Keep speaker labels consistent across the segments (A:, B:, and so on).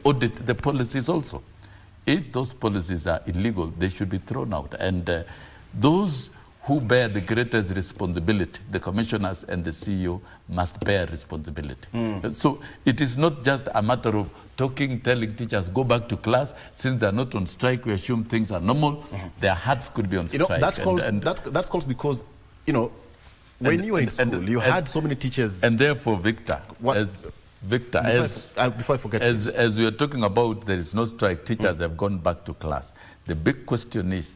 A: audit the policies also. If those policies are illegal, they should be thrown out. And those who bear the greatest responsibility, the commissioners and the CEO, must bear responsibility. So it is not just a matter of talking, telling teachers, go back to class. Since they're not on strike, we assume things are normal. Their hearts could be on strike.
B: That's calls because, when you were in school, you had so many teachers.
A: And therefore, Victor,
B: before I forget,
A: as we are talking about there is no strike, teachers have gone back to class. The big question is,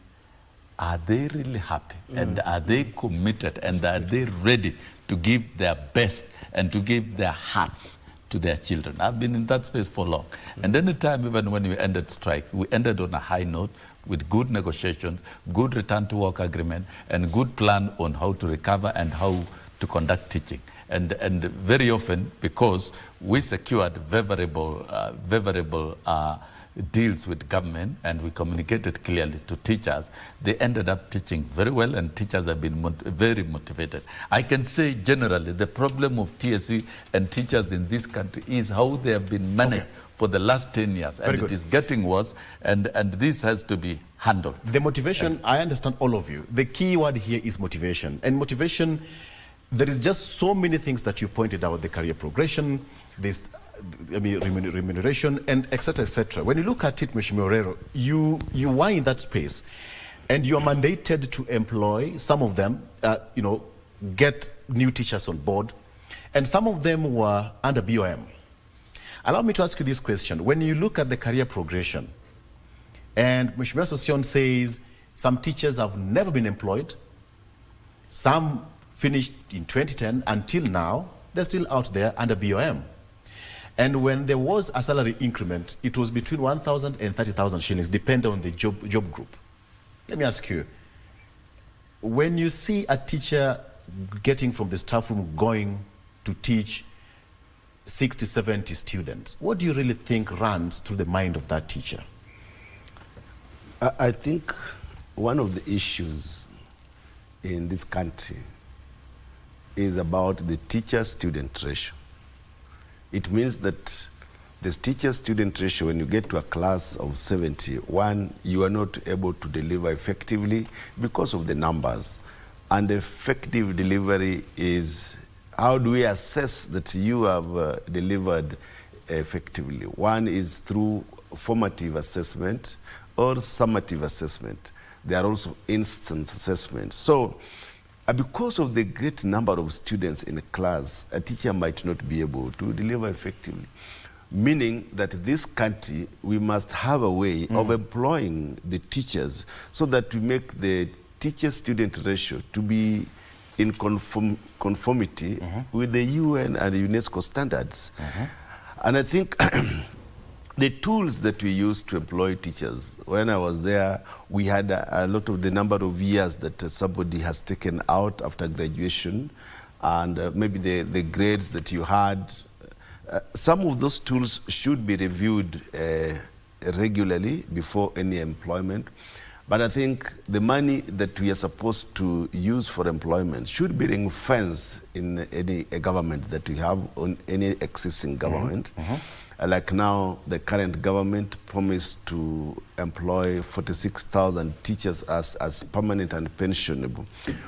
A: are they really happy? And are they committed? And are they ready to give their best and to give their hearts to their children? I've been in that space for long. And any time, even when we ended strikes, we ended on a high note with good negotiations, good return to work agreement, and good plan on how to recover and how to conduct teaching. And very often, because we secured favorable deals with government and we communicated clearly to teachers, they ended up teaching very well, and teachers have been very motivated. I can say generally the problem of TSC and teachers in this country is how they have been managed for the last 10 years, and it is getting worse, and this has to be handled.
B: The motivation, I understand all of you. The key word here is motivation. And motivation, there is just so many things that you pointed out, the career progression, this remuneration, and etc., etc. When you look at it, Mheshimiwa Orero, you are in that space, and you are mandated to employ some of them, get new teachers on board, and some of them were under BOM. Allow me to ask you this question. When you look at the career progression, and Mheshimiwa Sossion says some teachers have never been employed, some finished in 2010, until now, they're still out there under BOM. And when there was a salary increment, it was between 1,000 and 30,000 shillings, depending on the job group. Let me ask you, when you see a teacher getting from the staff room going to teach 60, 70 students, what do you really think runs through the mind of that teacher?
C: I think one of the issues in this country is about the teacher-student ratio. It means that the teacher-student ratio, when you get to a class of 70, one, you are not able to deliver effectively because of the numbers. And effective delivery is, how do we assess that you have delivered effectively? One is through formative assessment or summative assessment. There are also instant assessments. So, because of the great number of students in a class, a teacher might not be able to deliver effectively. Meaning that this country, we must have a way of employing the teachers so that we make the teacher-student ratio to be in conformity with the UN and the UNESCO standards. And I think the tools that we use to employ teachers, when I was there, we had a lot of the number of years that somebody has taken out after graduation, and maybe the grades that you had. Some of those tools should be reviewed regularly before any employment. But I think the money that we are supposed to use for employment should be ring-fenced in any government that we have, on any existing government. Like now, the current government promised to employ 46,000 teachers as permanent and pensionable.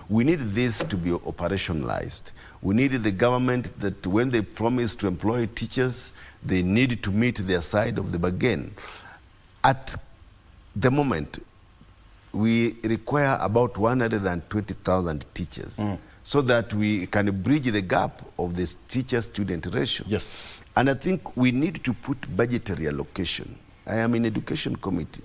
C: We need this to be operationalized. We need the government that when they promise to employ teachers, they need to meet their side of the bargain. At the moment, we require about 120,000 teachers so that we can bridge the gap of this teacher-student ratio.
B: Yes.
C: And I think we need to put budgetary allocation. I am in education committee.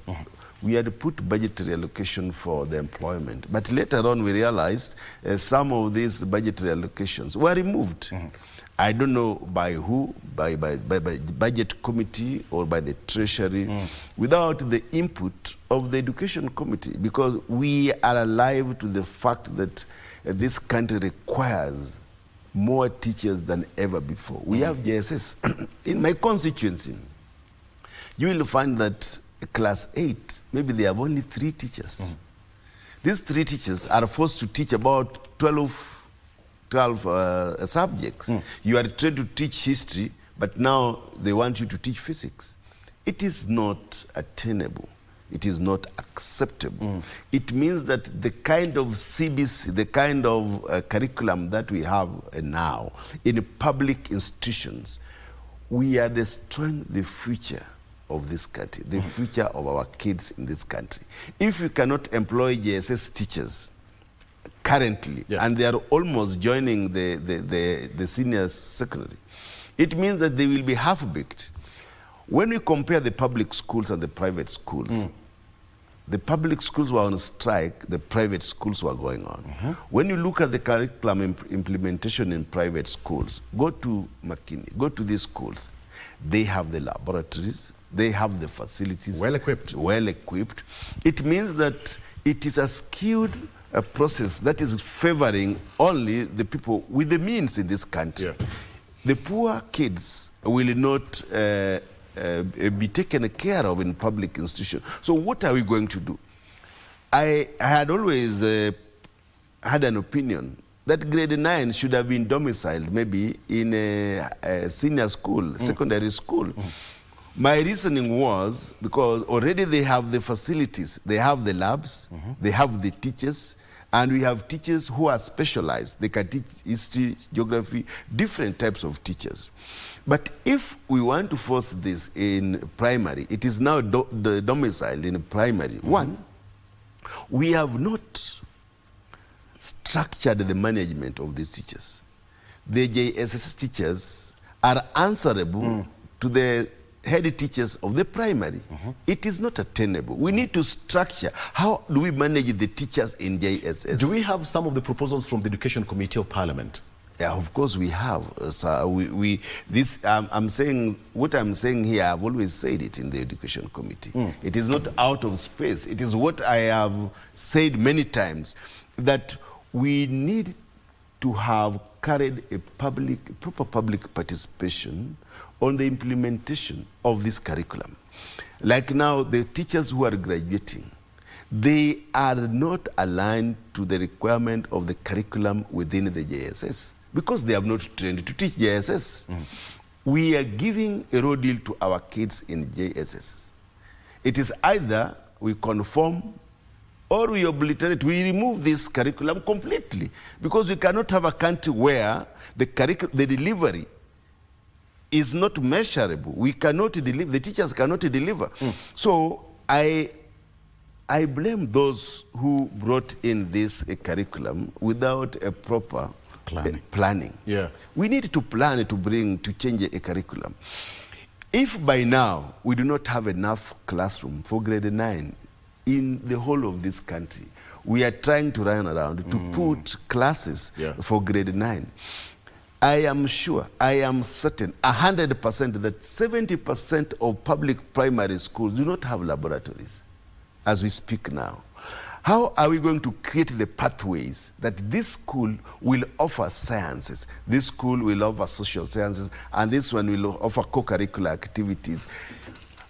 C: We had to put budgetary allocation for the employment. But later on we realized some of these budgetary allocations were removed. I don't know by who, by budget committee or by the treasury, without the input of the education committee, because we are alive to the fact that this country requires more teachers than ever before. We have JSS. In my constituency, you will find that class 8, maybe they have only 3 teachers. These 3 teachers are forced to teach about 12 subjects. You are trained to teach history, but now they want you to teach physics. it is not attainable. It is not acceptable. It means that the kind of CBC, the kind of curriculum that we have now in public institutions, we are destroying the future of this country, the future of our kids in this country. If we cannot employ JSS teachers currently, and they are almost joining the senior secondary, it means that they will be half-baked. When we compare the public schools and the private schools, the public schools were on strike, the private schools were going on. When you look at the curriculum implementation in private schools, go to McKinney, go to these schools, they have the laboratories, they have the facilities.
B: Well equipped.
C: Well equipped. It means that it is a skewed process that is favoring only the people with the means in this country. The poor kids will not be taken care of in public institutions. So what are we going to do? I had always had an opinion that grade 9 should have been domiciled maybe in a senior school, secondary school. My reasoning was because already they have the facilities, they have the labs, they have the teachers, and we have teachers who are specialized. They can teach history, geography, different types of teachers. But if we want to force this in primary, it is now domiciled in primary. One, we have not structured the management of these teachers. The JSS teachers are answerable to the head teachers of the primary. It is not attainable. We need to structure. How do we manage the teachers in JSS?
B: Do we have some of the proposals from the Education Committee of Parliament?
C: Yeah, of course we have. So I'm saying, what I'm saying here, I've always said it in the Education Committee. It is not out of space. It is what I have said many times, that we need to have carried a proper public participation on the implementation of this curriculum. Like now, the teachers who are graduating, they are not aligned to the requirement of the curriculum within the JSS because they have not trained to teach JSS. We are giving a raw deal to our kids in JSS. It is either we conform or we obliterate, we remove this curriculum completely, because we cannot have a country where the delivery is not measurable. We cannot deliver, the teachers cannot deliver. So I blame those who brought in this curriculum without a proper planning. We need to plan to change a curriculum. If by now we do not have enough classroom for grade 9 in the whole of this country, we are trying to run around to put classes for grade 9. I am sure, I am certain, 100% that 70% of public primary schools do not have laboratories as we speak now. How are we going to create the pathways that this school will offer sciences, this school will offer social sciences, and this one will offer co-curricular activities?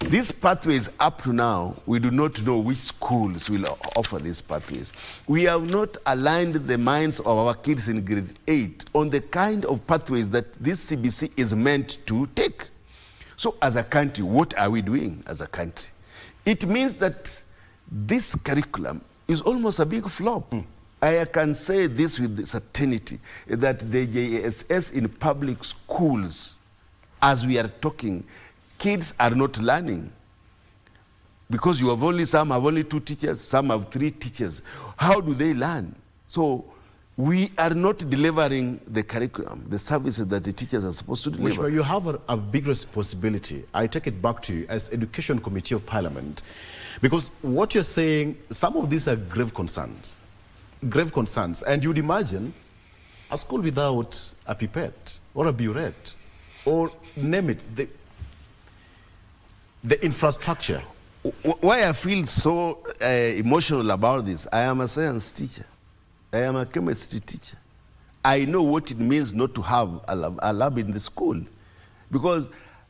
C: These pathways, up to now, we do not know which schools will offer these pathways. We have not aligned the minds of our kids in grade 8 on the kind of pathways that this CBC is meant to take. So as a country, what are we doing as a country? It means that this curriculum is almost a big flop. I can say this with certainty, that the JSS in public schools, as we are talking, kids are not learning. Because you have some have only 2 teachers, some have 3 teachers. How do they learn? So we are not delivering the curriculum, the services that the teachers are supposed to deliver.
B: Which, you have a big responsibility. I take it back to you as Education Committee of Parliament, because what you're saying, some of these are grave concerns. Grave concerns. And you'd imagine a school without a pipette or a burette, or name it, the infrastructure.
C: Why I feel so emotional about this, I am a science teacher. I am a chemistry teacher. I know what it means not to have a lab in the school. Because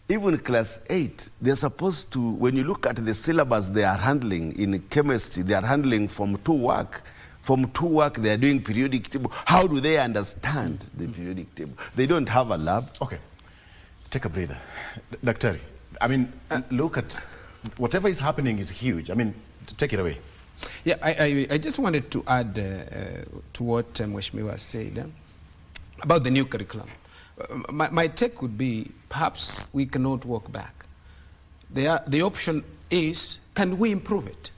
C: even class 8, they're supposed to, when you look at the syllabus they are handling in chemistry, they are handling from 2 work. From 2 work, they are doing periodic table. How do they understand the periodic table? They don't have a lab.
B: Okay, take a breather. Daktari, I mean, look at whatever is happening is huge. I mean, take it away.
D: Yeah, I just wanted to add to what Mheshimiwa said about the new curriculum. My take would be perhaps we cannot walk back. The option is, can we improve it?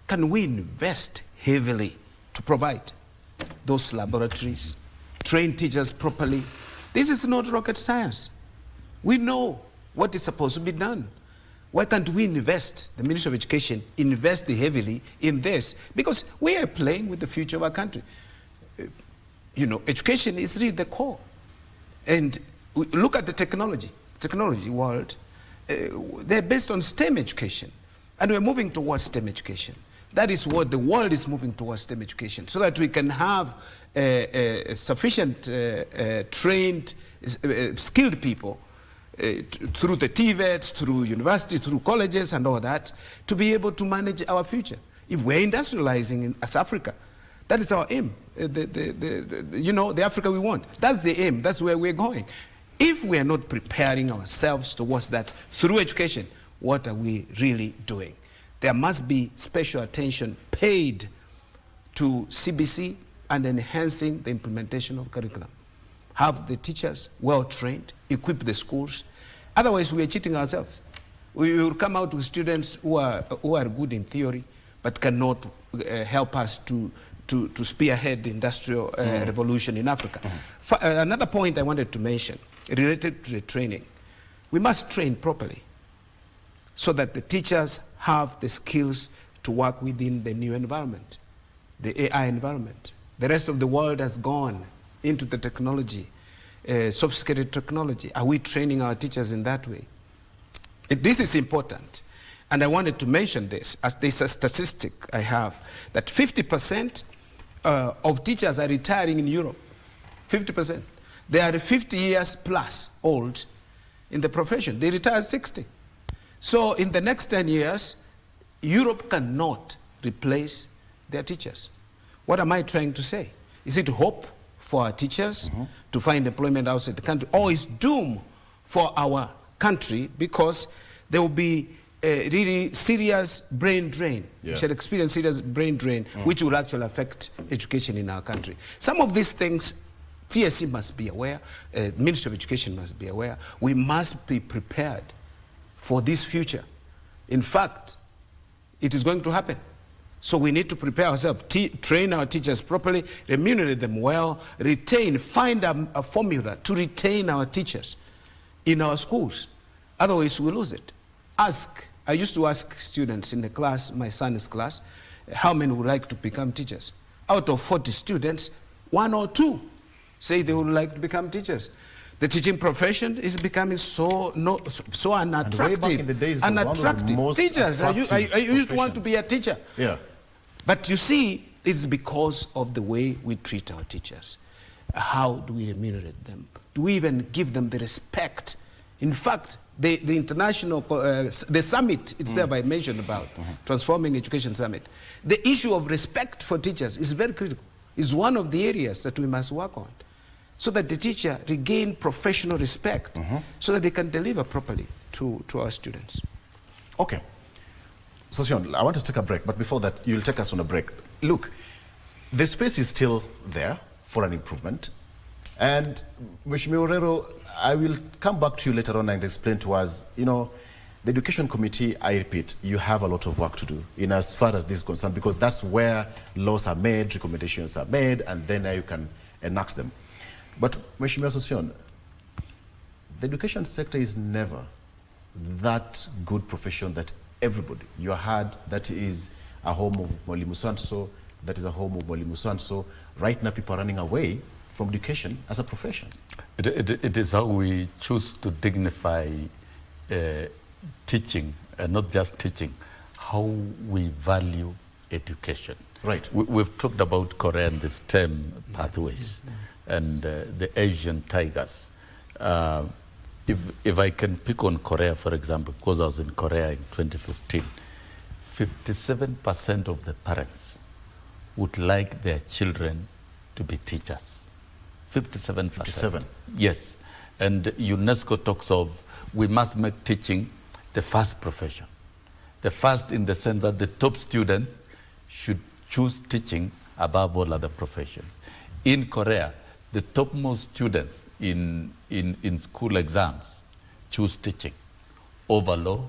D: Can we invest heavily to provide those laboratories, train teachers properly? This is not rocket science. We know what is supposed to be done. Why can't we invest, the Ministry of Education, invest heavily in this? Because we are playing with the future of our country. You know, education is really the core. And look at the technology world. They're based on STEM education. And we're moving towards STEM education. That is what the world is moving towards, STEM education, so that we can have sufficient trained, skilled people through the TVETs, through universities, through colleges and all that, to be able to manage our future. If we're industrializing as Africa, that is our aim. You know, the Africa we want. That's the aim. That's where we're going. If we are not preparing ourselves towards that through education, what are we really doing? There must be special attention paid to CBC and enhancing the implementation of curriculum. Have the teachers well trained, equip the schools. Otherwise, we are cheating ourselves. We will come out with students who are good in theory, but cannot help us to spearhead the industrial revolution in Africa. Another point I wanted to mention related to the training. We must train properly so that the teachers have the skills to work within the new environment, the AI environment. The rest of the world has gone into the technology, sophisticated technology. Are we training our teachers in that way? This is important. And I wanted to mention this, as this is a statistic I have, that 50% of teachers are retiring in Europe. 50%. They are 50 years plus old in the profession. They retire at 60. So in the next 10 years, Europe cannot replace their teachers. What am I trying to say? Is it hope for our teachers to find employment outside the country, or is doom for our country because there will be a really serious brain drain? We shall experience serious brain drain, which will actually affect education in our country. Some of these things, TSC must be aware, Ministry of Education must be aware. We must be prepared for this future. In fact, it is going to happen. So we need to prepare ourselves, train our teachers properly, remunerate them well, find a formula to retain our teachers in our schools. Otherwise, we lose it. I used to ask students in the class, my son's class, how many would like to become teachers? Out of 40 students, 1 or 2 say they would like to become teachers. The teaching profession is becoming so unattractive. And way back in the days, unattractive. Teachers, I used to want to be a teacher.
B: Yeah.
D: But you see, it's because of the way we treat our teachers. How do we remunerate them? Do we even give them the respect? In fact, the international, the summit itself I mentioned about, Transforming Education Summit, the issue of respect for teachers is very critical. It's one of the areas that we must work on, so that the teacher regain professional respect, so that they can deliver properly to our students.
B: Okay. So, Sion, I want to take a break, but before that, you'll take us on a break. Look, the space is still there for an improvement. And, Mheshimiwa Orero, I will come back to you later on and explain to us, you know, the Education Committee, I repeat, you have a lot of work to do in as far as this is concerned, because that's where laws are made, recommendations are made, and then you can enact them. But, Mheshimiwa Sion, the education sector is never that good profession that everybody, you heard that is a home of Mwalimu so-and-so, that is a home of Mwalimu so-and-so. Right now, people are running away from education as a profession.
A: It is how we choose to dignify teaching, and not just teaching, how we value education.
B: Right.
A: We've talked about Korea and the STEM pathways and the Asian tigers. If I can pick on Korea, for example, because I was in Korea in 2015, 57% of the parents would like their children to be teachers. 57%.
B: 57.
A: Yes. And UNESCO talks of we must make teaching the first profession. The first in the sense that the top students should choose teaching above all other professions. In Korea, the topmost students in school exams choose teaching over law,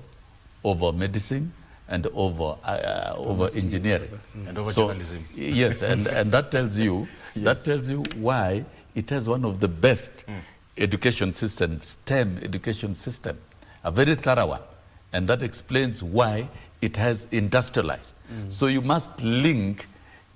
A: over medicine, and over engineering.
B: And over journalism.
A: Yes, and that tells you that tells you why it has one of the best education systems, STEM education system, a very thorough one. And that explains why it has industrialized. So you must link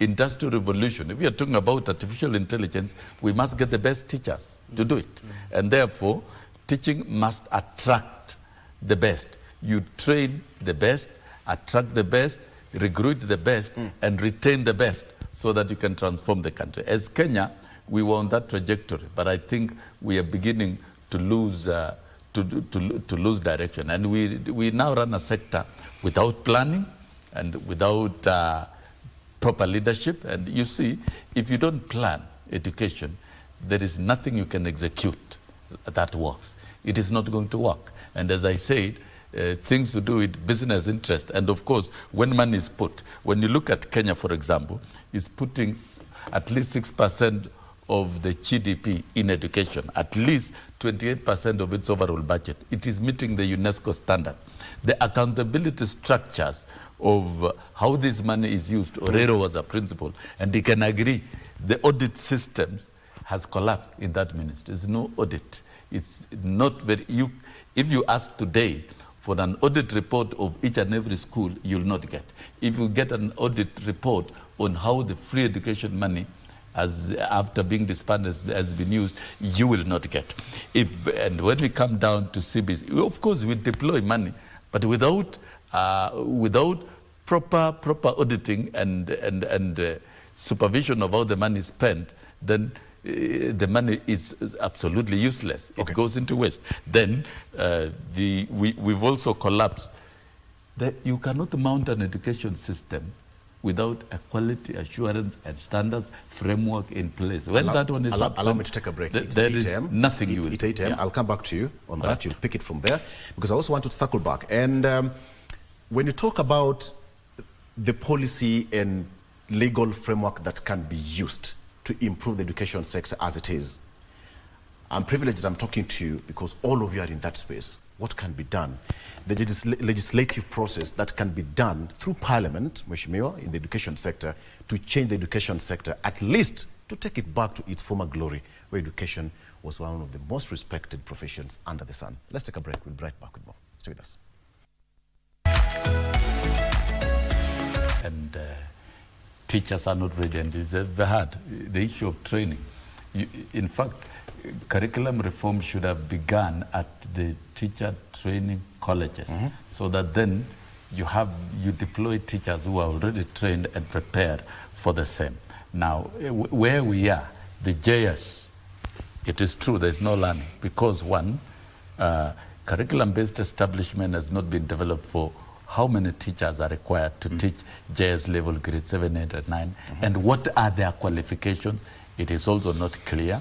A: industrial revolution. If you're talking about artificial intelligence, we must get the best teachers to do it. And therefore, teaching must attract the best. You train the best, attract the best, recruit the best, and retain the best so that you can transform the country. As Kenya, we were on that trajectory, but I think we are beginning to lose to lose direction. And we now run a sector without planning and without proper leadership. And you see, if you don't plan education, there is nothing you can execute that works. It is not going to work. And as I said, things to do with business interest. And of course, when money is put, when you look at Kenya, for example, is putting at least 6% of the GDP in education, at least 28% of its overall budget. It is meeting the UNESCO standards. The accountability structures of how this money is used, Orero was a principal, and they can agree, the audit systems has collapsed in that ministry. There's no audit. It's not very, if you ask today for an audit report of each and every school, you'll not get. If you get an audit report on how the free education money after being disbanded has been used, you will not get. And when we come down to CBC, of course we deploy money, but without proper auditing and supervision of how the money is spent, then the money is absolutely useless. It goes into waste. Then we've also collapsed. You cannot mount an education system without a quality assurance and standards framework in place. When that one is absent,
B: allow me to take a break.
A: There is nothing you will.
B: It's 8 a.m. I'll come back to you on that. You'll pick it from there, because I also want to circle back. And when you talk about the policy and legal framework that can be used to improve the education sector as it is, I'm privileged that I'm talking to you because all of you are in that space. What can be done? The legislative process that can be done through Parliament, Mheshimiwa, in the education sector, to change the education sector, at least to take it back to its former glory, where education was one of the most respected professions under the sun. Let's take a break. We'll be right back with more. Stay with us.
A: And teachers are not ready, and it's very hard. The issue of training. In fact, curriculum reform should have begun at the teacher training colleges, so that then you deploy teachers who are already trained and prepared for the same. Now, where we are, the JS, it is true there's no learning, because one, curriculum-based establishment has not been developed for how many teachers are required to teach JS level grade 7, 8, and 9, and what are their qualifications. It is also not clear.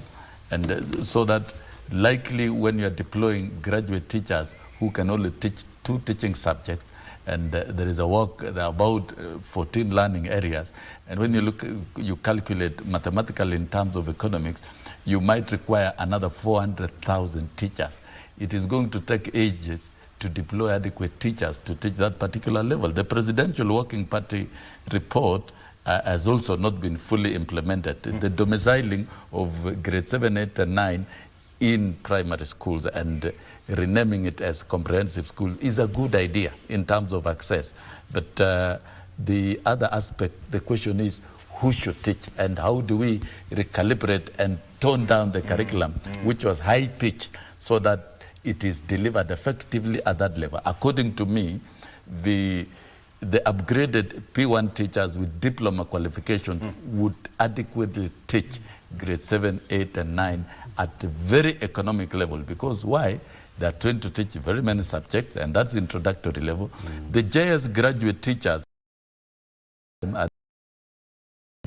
A: And so that likely when you are deploying graduate teachers who can only teach 2 teaching subjects, and there is a work about 14 learning areas, and when you calculate mathematically in terms of economics, you might require another 400,000 teachers. It is going to take ages to deploy adequate teachers to teach that particular level. The Presidential Working Party report has also not been fully implemented. The domiciling of grade 7, 8, and 9 in primary schools and renaming it as comprehensive school is a good idea in terms of access. But the other aspect, the question is, who should teach, and how do we recalibrate and tone down the curriculum, which was high-pitched, so that it is delivered effectively at that level. According to me, the upgraded P1 teachers with diploma qualification would adequately teach grade 7, 8, and 9 at a very economic level. Because why? They are trained to teach very many subjects, and that's introductory level. The JS graduate teachers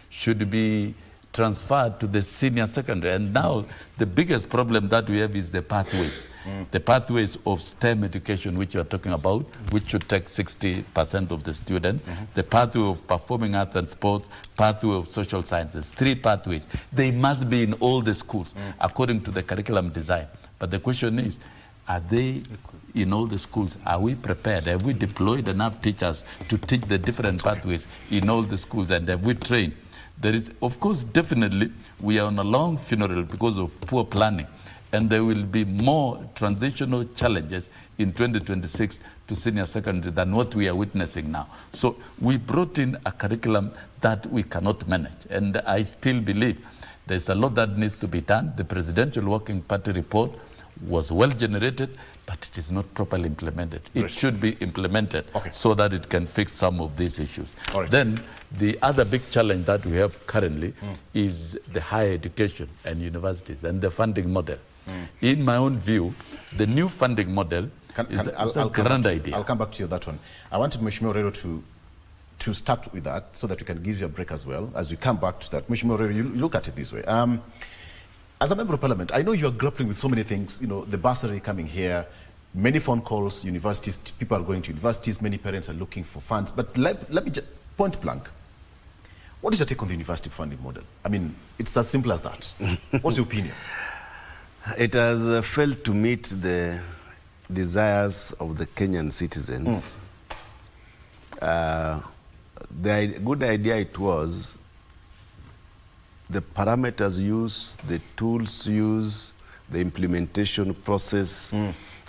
A: should be transferred to the senior secondary. And now the biggest problem that we have is the pathways. The pathways of STEM education, which you are talking about, which should take 60% of the students. The pathway of performing arts and sports, pathway of social sciences, 3 pathways. They must be in all the schools according to the curriculum design. But the question is, are they in all the schools? Are we prepared? Have we deployed enough teachers to teach the different pathways in all the schools? And have we trained? There is, of course, definitely, we are on a long funeral because of poor planning. And there will be more transitional challenges in 2026 to senior secondary than what we are witnessing now. So we brought in a curriculum that we cannot manage. And I still believe there's a lot that needs to be done. The Presidential Working Party report was well generated, but it is not properly implemented. It should be implemented so that it can fix some of these issues. Then the other big challenge that we have currently is the higher education and universities and the funding model. In my own view, the new funding model is a grand idea.
B: I'll come back to you on that one. I wanted Mheshimiwa Orero to start with that so that we can give you a break as well. As we come back to that, Mheshimiwa Orero, you look at it this way. As a member of parliament, I know you are grappling with so many things, you know, the bursary coming here, many phone calls, universities, people are going to universities, many parents are looking for funds. But let me just point blank. What is your take on the university funding model? I mean, it's as simple as that. What's your opinion?
C: It has failed to meet the desires of the Kenyan citizens. The good idea it was, the parameters used, the tools used, the implementation process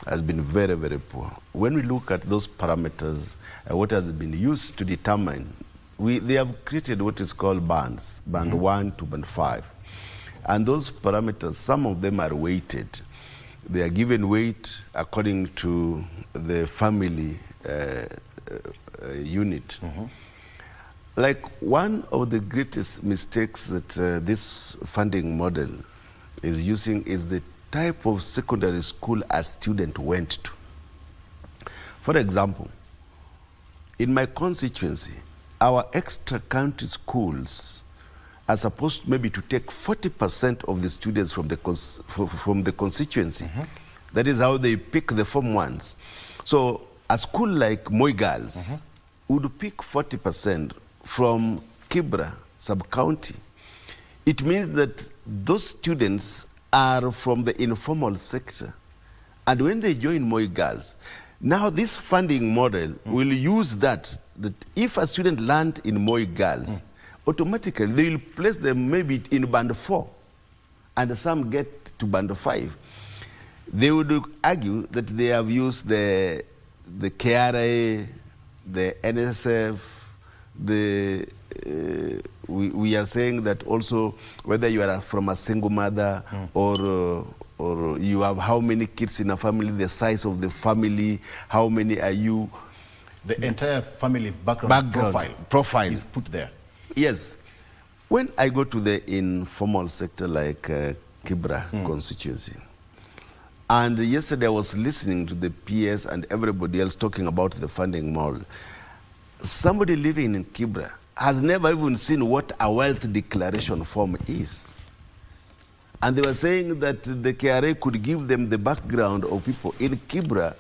C: has been very, very poor. When we look at those parameters, what has been used to determine, they have created what is called bands, band 1 to band 5. And those parameters, some of them are weighted. They are given weight according to the family unit. Like one of the greatest mistakes that this funding model is using is the type of secondary school a student went to. For example, in my constituency, our extra county schools are supposed maybe to take 40% of the students from the constituency. That is how they pick the Form 1s. So a school like Moi Girls would pick 40% from Kibra sub-county. It means that those students are from the informal sector. And when they join Moi Girls, now this funding model will use that if a student land in Moi Girls, automatically they will place them maybe in band 4, and some get to band 5. They would argue that they have used the KRA, the NSF, we are saying that also whether you are from a single mother or you have how many kids in a family, the size of the family, how many are you.
B: The entire family background profile is put there.
C: Yes. When I go to the informal sector like Kibra constituency, and yesterday I was listening to the PS and everybody else talking about the funding model. Somebody living in Kibra has never even seen what a wealth declaration form is. And they were saying that the KRA could give them the background of people in Kibra.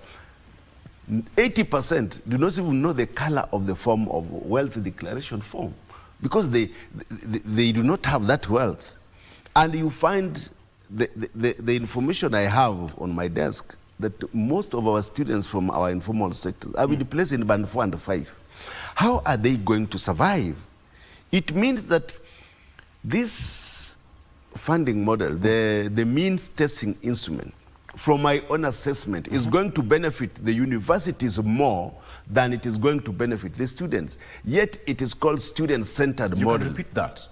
C: 80% do not even know the color of the form of wealth declaration form because they do not have that wealth. And you find the information I have on my desk that most of our students from our informal sectors have been placed in band 4 and 5. How are they going to survive? It means that this funding model, the means testing instrument, from my own assessment, is going to benefit the universities more than it is going to benefit the students. Yet it is called student-centered model.
B: You can repeat that.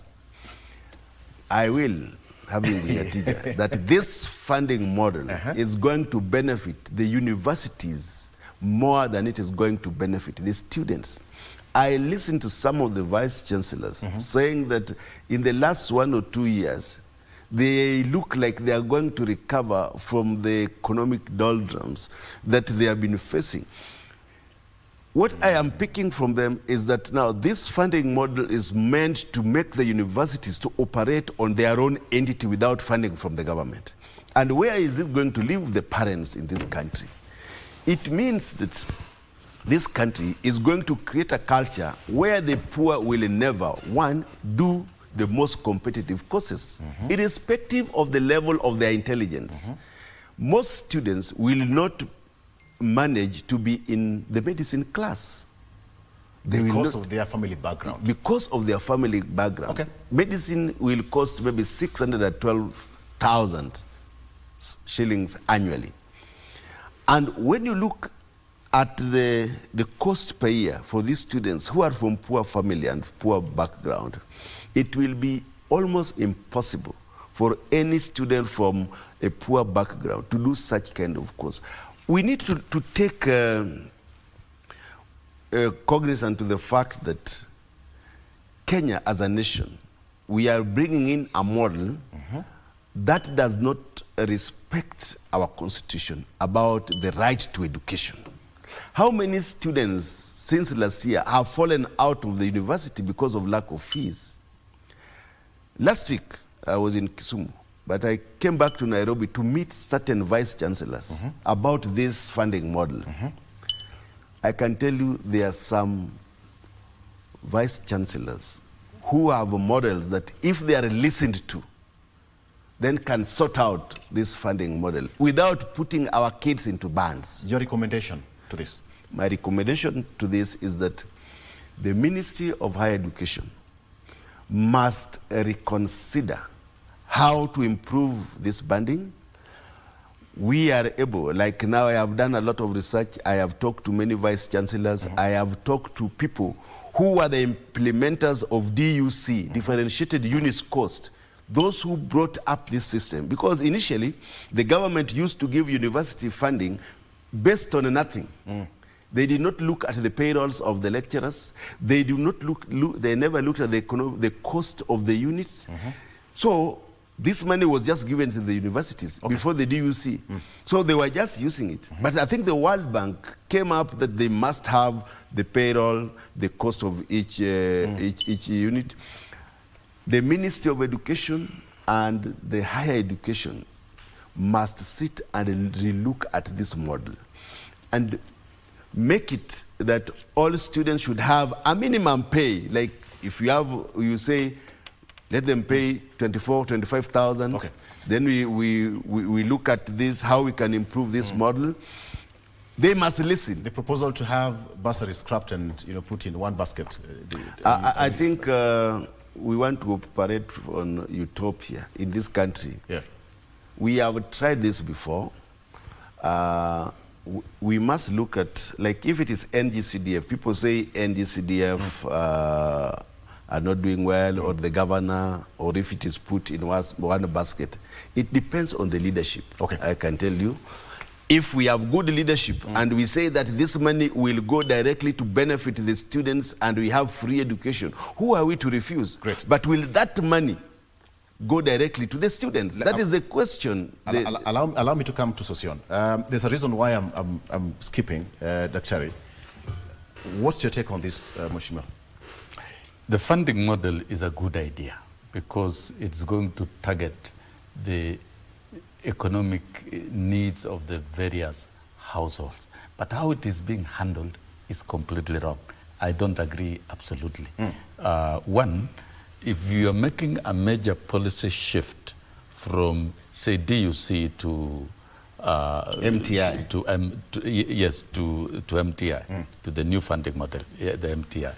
C: I will, having been a teacher, that this funding model is going to benefit the universities more than it is going to benefit the students. I listened to some of the vice chancellors saying that in the last 1 or 2 years, they look like they are going to recover from the economic doldrums that they have been facing. What I am picking from them is that now this funding model is meant to make the universities to operate on their own entity without funding from the government. And where is this going to leave the parents in this country? It means that this country is going to create a culture where the poor will never, one, do the most competitive courses, irrespective of the level of their intelligence. Most students will not manage to be in the medicine class.
B: Because of their family background.
C: Because of their family background.
B: Okay.
C: Medicine will cost maybe 612,000 shillings annually. And when you look at the cost per year for these students who are from poor family and poor background, it will be almost impossible for any student from a poor background to do such kind of course. We need to take cognizance to the fact that Kenya as a nation, we are bringing in a model that does not respect our constitution about the right to education. How many students since last year have fallen out of the university because of lack of fees? Last week, I was in Kisumu, but I came back to Nairobi to meet certain vice chancellors about this funding model. I can tell you there are some vice chancellors who have models that if they are listened to, then can sort out this funding model without putting our kids into bands.
B: Your recommendation to this?
C: My recommendation to this is that the Ministry of Higher Education must reconsider how to improve this banding. We are able, like now I have done a lot of research, I have talked to many vice chancellors, I have talked to people who are the implementers of DUC, differentiated units cost, those who brought up this system. Because initially, the government used to give university funding based on nothing. They did not look at the payrolls of the lecturers. They do not they never looked at the cost of the units. So this money was just given to the universities before the DUC. So they were just using it. But I think the World Bank came up that they must have the payroll, the cost of each unit. The Ministry of Education and the Higher Education must sit and relook at this model and make it that all students should have a minimum pay. Like if you say, let them pay 25,000. Then we look at this, how we can improve this model. They must listen.
B: The proposal to have bursaries scrapped and put in one basket.
C: I think we want to operate on utopia in this country. We have tried this before. We must look at, like if it is NGCDF, people say NGCDF are not doing well, or the governor, or if it is put in one basket. It depends on the leadership. I can tell you. If we have good leadership and we say that this money will go directly to benefit the students and we have free education, who are we to refuse? But will that money go directly to the students? That is the question.
B: Allow me to come to Sosion. There's a reason why I'm skipping Daktari. What's your take on this, Mheshimiwa?
A: The funding model is a good idea because it's going to target the economic needs of the various households. But how it is being handled is completely wrong. I don't agree absolutely. One, if you are making a major policy shift from, say, DUC to
C: MTI,
A: to MTI, to the new funding model, the MTI,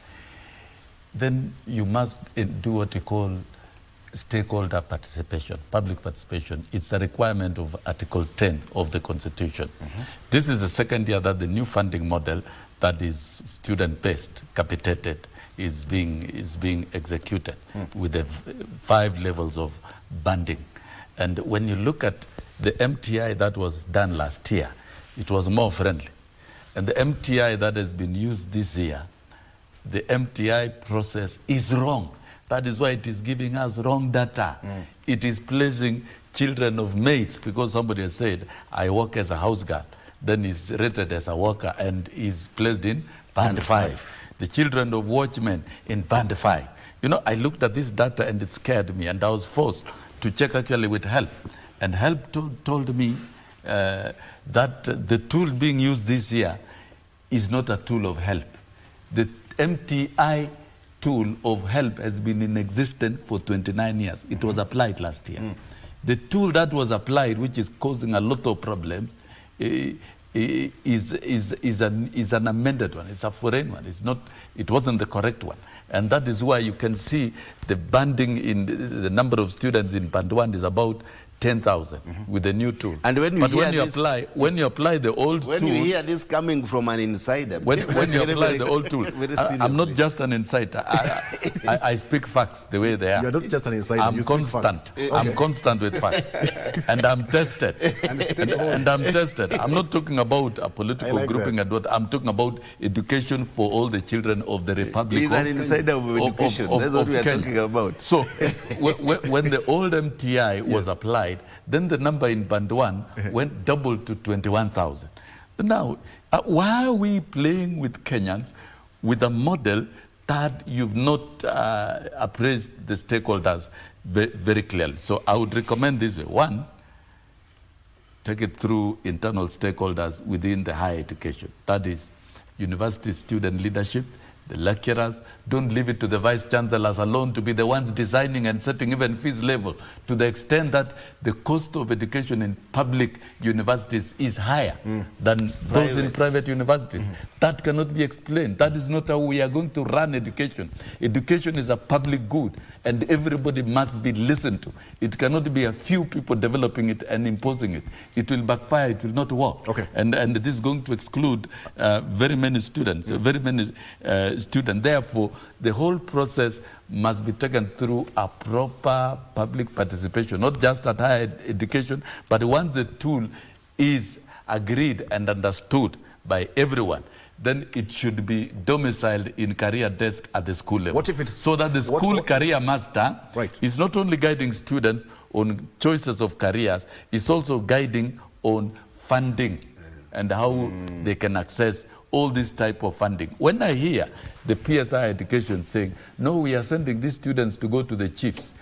A: then you must do what you call stakeholder participation, public participation. It's a requirement of Article 10 of the Constitution. This is the second year that the new funding model that is student-based, capitated, is being executed with the 5 levels of banding. And when you look at the MTI that was done last year, it was more friendly. And the MTI that has been used this year, the MTI process is wrong. That is why it is giving us wrong data. It is placing children of mates, because somebody has said, I work as a house girl, then is rated as a worker and is placed in band 5. The children of watchmen in band 5. You know, I looked at this data and it scared me, and I was forced to check actually with HELP. And HELP told me that the tool being used this year is not a tool of HELP. The MTI tool of HELP has been in existence for 29 years. It was applied last year. The tool that was applied, which is causing a lot of problems, is an amended one. It's a foreign one. It wasn't the correct one. And that is why you can see the banding in the number of students in band 1 is about 10,000 with the new tool.
C: And when
A: you apply the old tool,
C: when you hear this coming from an insider,
A: when you apply the old tool, I'm not just an insider. I speak facts the way they are.
B: You're not just an insider.
A: I'm constant. I'm constant with facts, and I'm tested. and I'm tested. I'm not talking about a political grouping. I'm talking about education for all the children of the Republic.
C: He's an insider of education. That's what we are talking about.
A: So when the old MTI was applied, then the number in band 1 went double to 21,000. Now, why are we playing with Kenyans with a model that you've not appraised the stakeholders very clearly? So I would recommend this way. One, take it through internal stakeholders within the higher education. That is university student leadership, the lecturers. Don't leave it to the vice chancellors alone to be the ones designing and setting even fees level, to the extent that the cost of education in public universities is higher than those in private universities. That cannot be explained. That is not how we are going to run education. Education is a public good, and everybody must be listened to. It cannot be a few people developing it and imposing it. It will backfire. It will not work.
B: Okay.
A: And this is going to exclude very many students, students. Therefore, the whole process must be taken through a proper public participation, not just at higher education, but once the tool is agreed and understood by everyone, then it should be domiciled in career desk at the school level.
B: What if it's
A: so that the school career master is not only guiding students on choices of careers, it's also guiding on funding and how they can access all this type of funding. When I hear the PSI education saying, no, we are sending these students to go to the chiefs,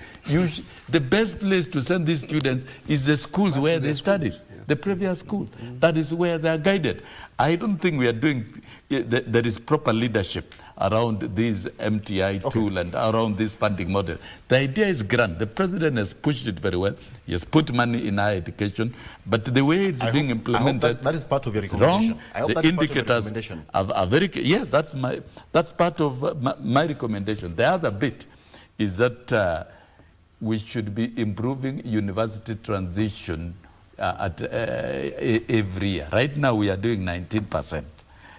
A: the best place to send these students is the schools where they studied, the previous schools. That is where they are guided. I don't think we are doing, there is proper leadership around this MTI tool and around this funding model. The idea is grand. The president has pushed it very well. He has put money in higher education, but the way it's being implemented,
B: that is part of your recommendation.
A: wrong. The indicators are very, yes, that's part of my recommendation. The other bit is that we should be improving university transition every year. Right now we are doing 19%.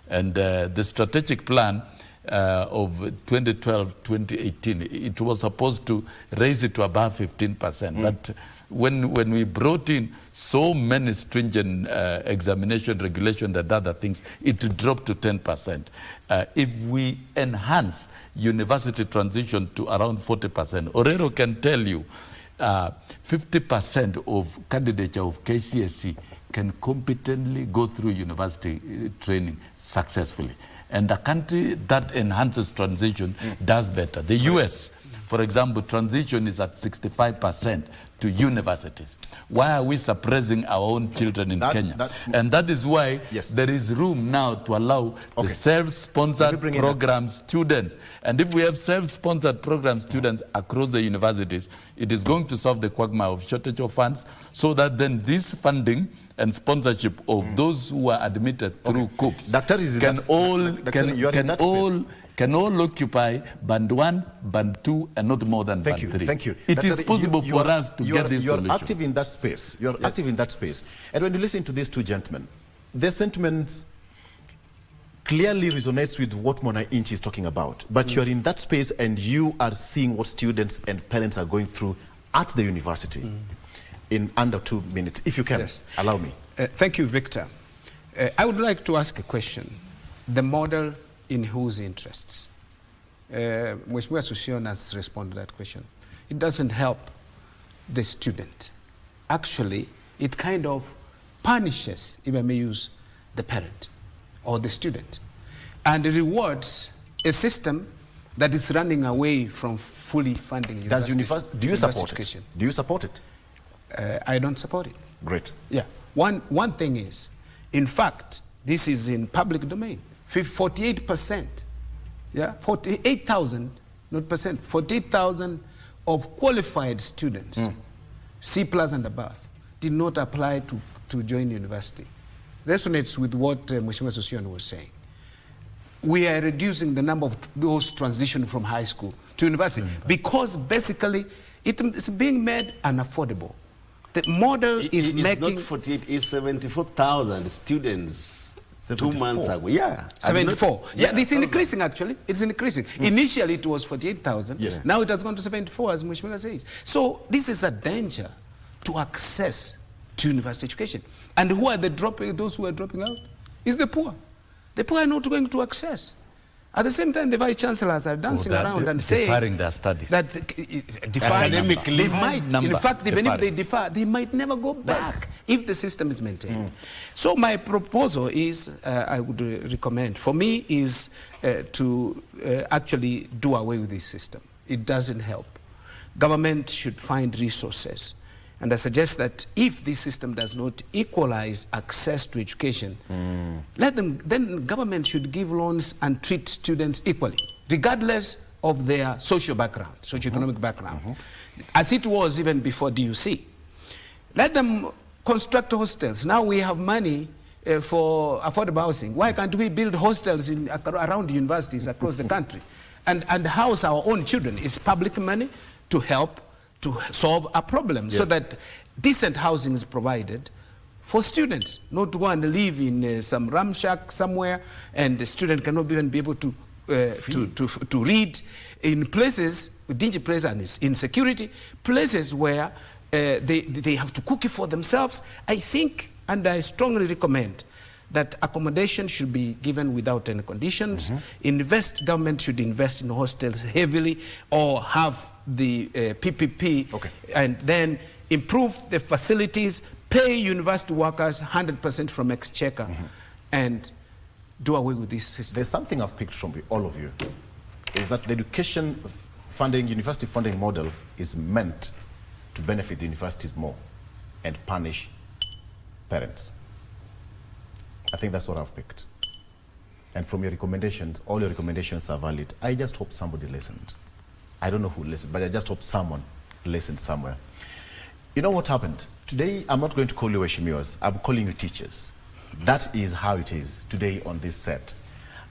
A: And the strategic plan of 2012-2018, it was supposed to raise it to above 15%. But when we brought in so many stringent examination regulations and other things, it dropped to 10%. If we enhance university transition to around 40%, Orero can tell you 50% of candidature of KCSE can competently go through university training successfully. And a country that enhances transition does better. The US, for example, transition is at 65% to universities. Why are we suppressing our own children in Kenya? And that is why there is room now to allow the self-sponsored program students. And if we have self-sponsored program students across the universities, it is going to solve the quagmire of shortage of funds, so that then this funding and sponsorship of those who are admitted through COOPs can all occupy band 1, band 2, and not more than band 3.
B: Thank you.
A: It is possible for us to get this solution.
B: You're active in that space. You're active in that space. And when you listen to these two gentlemen, their sentiments clearly resonates with what Mona Inchi is talking about. But you're in that space and you are seeing what students and parents are going through at the university in under 2 minutes. If you can, allow me.
D: Thank you, Victor. I would like to ask a question. The model in whose interests? Mheshimiwa Susion has responded to that question. It doesn't help the student. Actually, it kind of punishes, if I may use, the parent or the student. and rewards a system that is running away from fully funding university.
B: Do you support
D: education.
B: it? Do you support it?
D: I don't support it.
B: Great.
D: Yeah. One thing is, in fact, this is in public domain. 48%, yeah, 48,000, not percent, 48,000 of qualified students, C+ and above, did not apply to join university. Resonates with what Mheshimiwa Sossion was saying. We are reducing the number of those transition from high school to university because basically it is being made unaffordable. The model is making...
C: It's not 48, it's 74,000 students
B: 74.
C: 2 months ago. Yeah.
D: 74. Yeah, it's increasing actually. It's increasing. Initially it was 48,000.
B: Yes.
D: Now it has gone to 74, as Mheshimiwa says. So this is a danger to access to university education. And who are those who are dropping out? Is the poor. The poor are not going to access. At the same time, the vice chancellors are dancing around and saying
A: deferring their studies.
D: that
C: Academically,
D: they might, in fact, even if they
A: deferring.
D: defer, they might never go back if the system is maintained. So my proposal is, I would recommend, for me, is to actually do away with this system. It doesn't help. Government should find resources. And I suggest that if this system does not equalize access to education, then government should give loans and treat students equally, regardless of their social background, socioeconomic background, as it was even before DUC. Let them construct hostels. Now we have money for affordable housing. Why can't we build hostels around universities across the country and house our own children? It's public money to help to solve a problem, so that decent housing is provided for students, not to go and live in some ramshack somewhere, and the student cannot even be able to read in places, dingy places and insecurity, places where they have to cook it for themselves. I think, and I strongly recommend, that accommodation should be given without any conditions. Government should invest in hostels heavily, or have the PPP, and then improve the facilities, pay university workers 100% from exchequer, and do away with this system.
B: There's something I've picked from all of you, is that the education funding, university funding model is meant to benefit the universities more and punish parents. I think that's what I've picked. And from your recommendations, all your recommendations are valid. I just hope somebody listened. I don't know who listened, but I just hope someone listened somewhere. You know what happened? Today, I'm not going to call you Weshimiwas, I'm calling you teachers. That is how it is today on this set.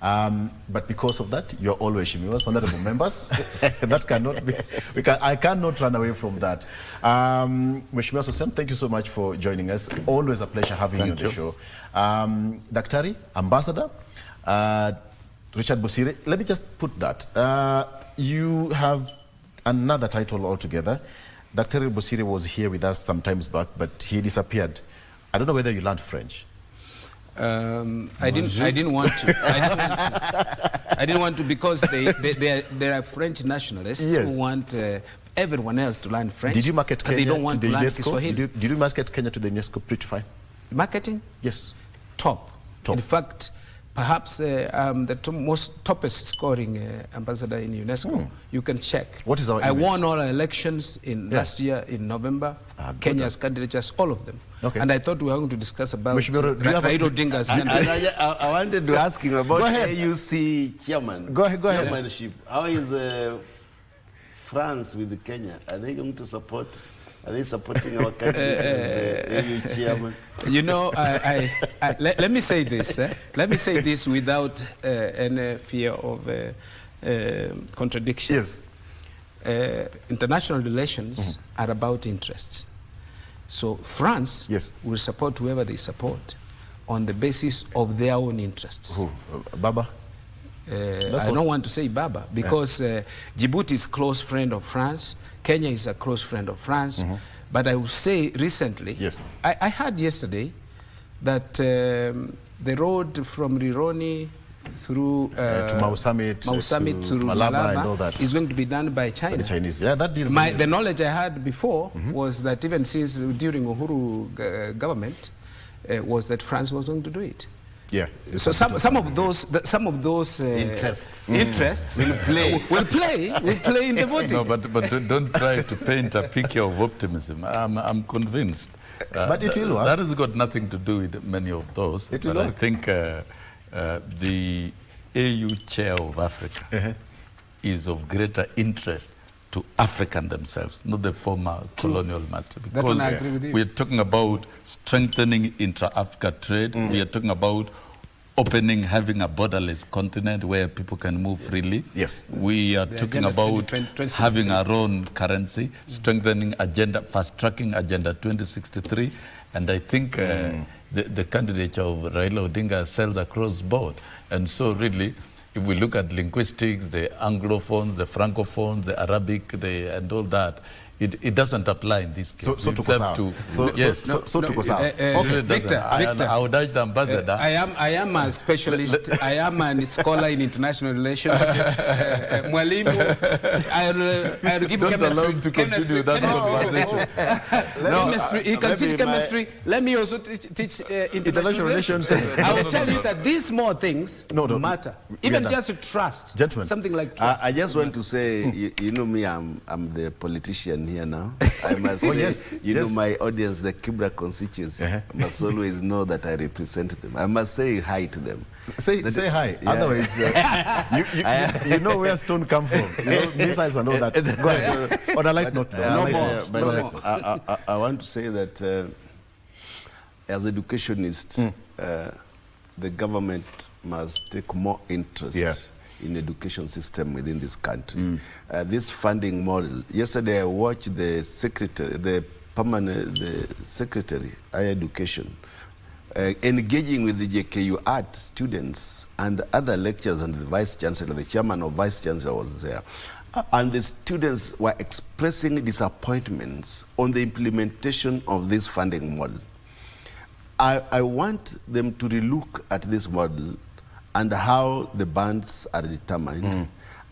B: But because of that, you're all Weshimiwas, honorable members. That cannot be, I cannot run away from that. Weshimiwa Sossion, thank you so much for joining us. Always a pleasure having you on the show. Daktari, Ambassador, Richard Busire, let me just put that. You have another title altogether. Dr. Busire was here with us some times back, but he disappeared. I don't know whether you learned French.
D: I didn't want to. I didn't want to because they are French nationalists who want everyone else to learn French.
B: Did you market Kenya
D: they don't want
B: to the
D: learn
B: UNESCO?
D: Kiswahili.
B: Did you market Kenya to the UNESCO pretty fine?
D: Marketing?
B: Yes.
D: Top. In fact, perhaps the toppest scoring ambassador in UNESCO. You can check.
B: What is our image?
D: I won all our elections in last year in November. Kenya's candidates, all of them. And I thought we were going to discuss about Raila Odinga's candidate.
C: I wanted to ask him about AUC chairman.
B: Go ahead.
C: Chairmanship. How is France with Kenya? Are they going to support? Are they supporting our candidate as AU chairman?
D: You know, let me say this. Let me say this without any fear of contradiction.
B: Yes.
D: International relations are about interests. So France will support whoever they support on the basis of their own interests.
B: Who? Baba?
D: I don't want to say Baba because Djibouti is a close friend of France. Kenya is a close friend of France. But I will say recently, I heard yesterday that the road from Rironi through
B: to Mau Summit
D: through
B: Malaba and all that
D: is going to be done by China.
B: By the Chinese, that deals.
D: The knowledge I had before was that even since during Uhuru government was that France was going to do it.
B: Yeah.
D: So some of those
C: Interests.
D: interests
C: Will play.
D: will play in the voting.
A: No, but don't try to paint a picture of optimism. I'm convinced.
B: But it will work.
A: That has got nothing to do with many of those.
B: It will
A: but I
B: work.
A: think the AU chair of Africa is of greater interest to African themselves, not the former colonial master.
D: That one
A: Because
D: I agree with you.
A: we are talking about strengthening intra-Africa trade. We are talking about having a borderless continent where people can move freely.
B: Yes.
A: We are
D: The
A: talking
D: Agenda
A: about
D: 2063.
A: having our own currency, strengthening fast-tracking Agenda 2063. And I think the candidature of Raila Odinga sells across board. And so really, if we look at linguistics, the Anglophones, the Francophones, the Arabic, and all that, it doesn't apply in this case.
B: So
A: You
B: tuko
A: have
B: sawa.
A: to- yes.
B: So tuko sawa.
A: Okay.
D: Victor,
A: I would urge the ambassador.
D: I am a specialist. I am a scholar in international relations. Mwalimu, I'll give
A: Don't
D: chemistry.
A: allow him to continue that conversation.
D: Chemistry. He can teach chemistry. Let me also teach international relations. I will tell you that these small things
B: No,
D: matter.
B: we
D: Even
B: are
D: just trust.
B: Gentlemen.
D: Something like trust.
C: I just want to say, you know me, I'm the politician here now. I must say,
B: yes,
C: you know
B: yes.
C: my audience, the Kibra constituency, must always know that I represent them. I must say hi to them.
B: Say hi.
C: Yeah.
B: Otherwise, you know where stone come from. You know, missiles and all that. Go ahead. On a light note,
D: No more.
C: I want to say that as educationists, the government must take more interest in education system within this country. This funding model. Yesterday, I watched the secretary, higher education, engaging with the JKU art students and other lecturers, and the vice chancellor, the chairman of vice chancellor was there. And the students were expressing disappointments on the implementation of this funding model. I want them to relook at this model and how the bands are determined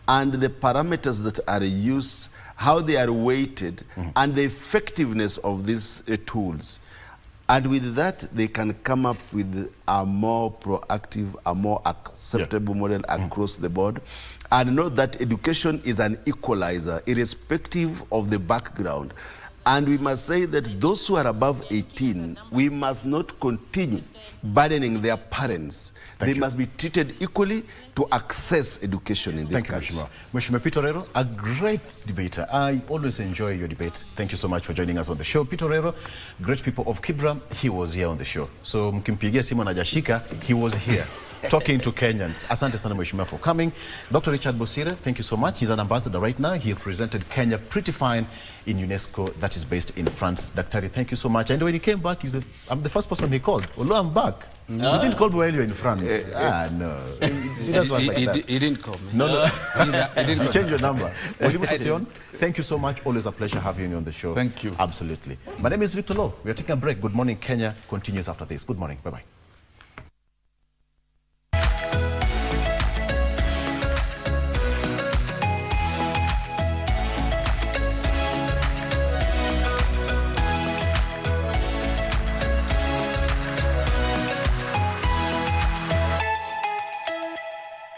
C: and the parameters that are used, how they are weighted, and the effectiveness of these tools. And with that, they can come up with a more proactive, a more acceptable model across the board. And know that education is an equalizer, irrespective of the background. And we must say that those who are above 18, we must not continue burdening their parents. They must be treated equally to access education in this country.
B: Thank you, Mheshimiwa Peter Rero, a great debater. I always enjoy your debate. Thank you so much for joining us on the show. Peter Rero, great people of Kibra, he was here on the show. So mkimpigia simu na Jashika, he was here. Talking to Kenyans. Asante sana Mheshimiwa for coming. Dr. Richard Bosire, thank you so much. He's an ambassador right now. He represented Kenya pretty fine in UNESCO that is based in France. Daktari, thank you so much. And when he came back, I'm the first person he called. Olo, I'm back. He didn't call me while you're in France. No. He doesn't want like that.
D: He didn't call me.
B: No.
D: He didn't
B: You
D: call
B: change your number. Olimu Sosion, thank you so much. Always a pleasure having you on the show.
A: Thank you.
B: Absolutely. My name is Victor Lowe. We are taking a break. Good morning, Kenya continues after this. Good morning. Bye-bye.